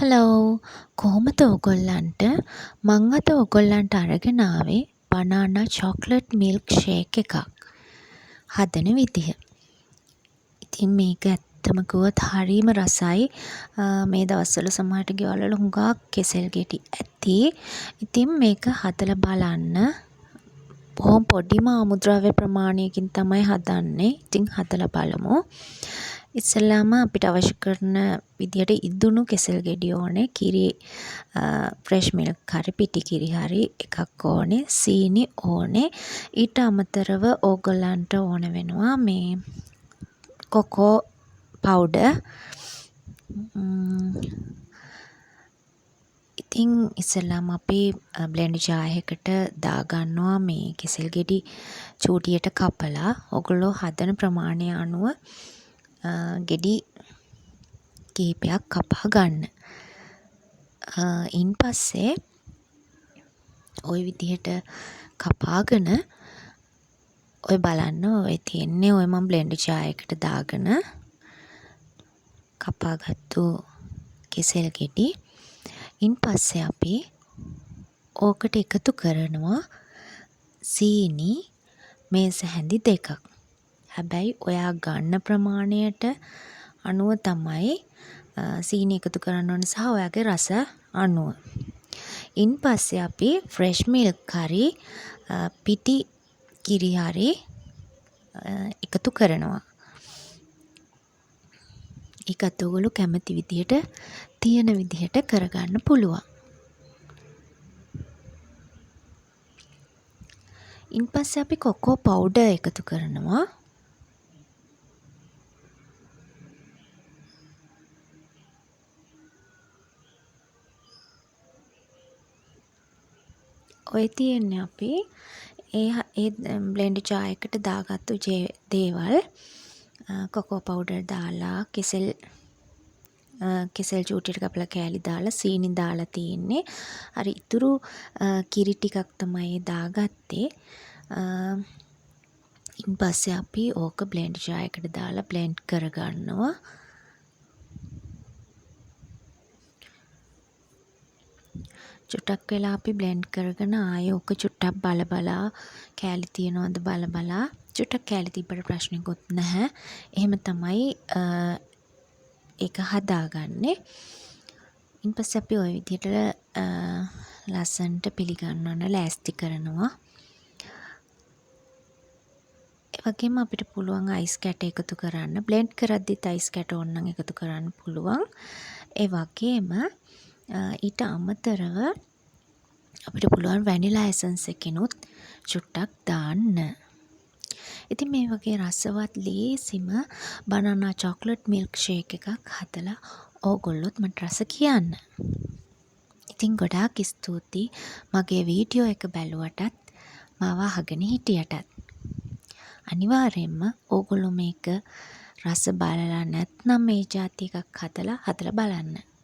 Hello කොහොමද ඔයගොල්ලන්ට මං අද ඔයගොල්ලන්ට අරගෙන ආවේ බනානා චොක්ලට් මිල්ක් ෂේක් එකක් හදන විදිහ. ඉතින් මේක ඇත්තම කිව්වොත් හරිම රසයි. මේ දවස්වල සමහරට ගෙවල් වල හුඟක් කෙසෙල් ගෙඩි ඇති. ඉතින් මේක හදලා බලන්න. බොහොම පොඩිම ආමුද්‍රව්‍ය ප්‍රමාණයකින් තමයි හදන්නේ. ඉතින් හදලා බලමු. ඉස්සෙල්ලාම අපිට අවශ්‍ය කරන විදියට ඉදුණු කෙසෙල් ගෙඩි ඕනේ. කිරි ෆ්‍රෙෂ් මිල්ක් හරි පිටි කිරි හරි එකක් ඕනේ. සීනි ඕනේ. ඊට අමතරව ඕගොල්ලන්ට ඕන වෙනවා මේ කොකෝ පවුඩර්. ඉතින් ඉස්සෙල්ලාම අපි බ්ලෙන්ඩර් ජාර් එකකට දාගන්නවා මේ කෙසෙල් ගෙඩි චූටියට කපලා. ඔයගොල්ලෝ හදන ප්‍රමාණය අනුව ගෙඩි කිහිපයක් කපා ගන්න. ඉන් පස්සේ ওই විදිහට කපාගෙන ඔය බලන්න ඔය තියෙන්නේ ඔය මම බ්ලෙන්ඩර් ජාර් එකට දාගෙන කපාගත්තු කෙසෙල් ගෙඩි. ඉන් පස්සේ අපි ඕකට එකතු කරනවා සීනි මේස හැඳි දෙකක්. හැබැයි ඔයා ගන්න ප්‍රමාණයට අනුව තමයි සීනි එකතු කරන්න ඕනේ සහ ඔයාගේ රස අනුව. ඉන් පස්සේ අපි ෆ්‍රෙෂ් මිල්ක් හරි පිටි කිරි හරි එකතු කරනවා. ඒකත් ඔයගොල්ලෝ කැමති විදිහට තියෙන විදිහට කරගන්න පුළුවන්. ඉන් පස්සේ අපි කොකෝ පවුඩර් එකතු කරනවා. ඔය තියෙන්නේ අපි ඒ බ්ලෙන්ඩර් ජාර් එකට දාගත්තු දේවල් කොකෝ පවුඩර් දාලා කෙසෙල් චූටියට කපලා කෑලි දාලා සීනි දාලා තියෙන්නේ. අර ඉතුරු කිරි ටිකක් තමයි දාගත්තේ. ඉන් පස්සේ අපි ඕක බ්ලෙන්ඩර් ජාර් එකට දාලා බ්ලෙන්ඩ් කරගන්නවා. චුට්ටක් වෙලා අපි බ්ලෙන්ඩ් කරගෙන ආයෙ ඕක චුට්ටක් බලා කෑලි තියනවද බලා චුට්ටක් කෑලි තිබ්බට ප්‍රශ්නකුත් නැහැ. එහෙම තමයි ඒක හදාගන්නේ. ඉන් පස්සේ අපි ওই විදිහට ලස්සන්ට පිළිගන්නවන ලෑස්ති කරනවා. ඒ වගේම අපිට පුළුවන් අයිස් කැට එකතු කරන්න. බ්ලෙන්ඩ් කරද්දිත් අයිස් කැට ඕන නම් එකතු කරන්න පුළුවන්. ඒ වගේම ඊට අමතරව අපිට පුළුවන් වැනිලා එසන්ස් එකෙනුත් චුට්ටක් දාන්න. ඉතින් මේ වගේ රසවත් ලේසිම බනානා චොක්ලට් මිල්ක් ෂේක් එකක් හදලා ඕගොල්ලොත් මට රස කියන්න. ඉතින් ගොඩාක් ස්තුතියි මගේ වීඩියෝ එක බැලුවටත් මාව අහගෙන හිටියටත්. අනිවාර්යයෙන්ම ඕගොල්ලෝ මේක රස බලලා නැත්නම් මේ જાති එකක් හදලා බලන්න.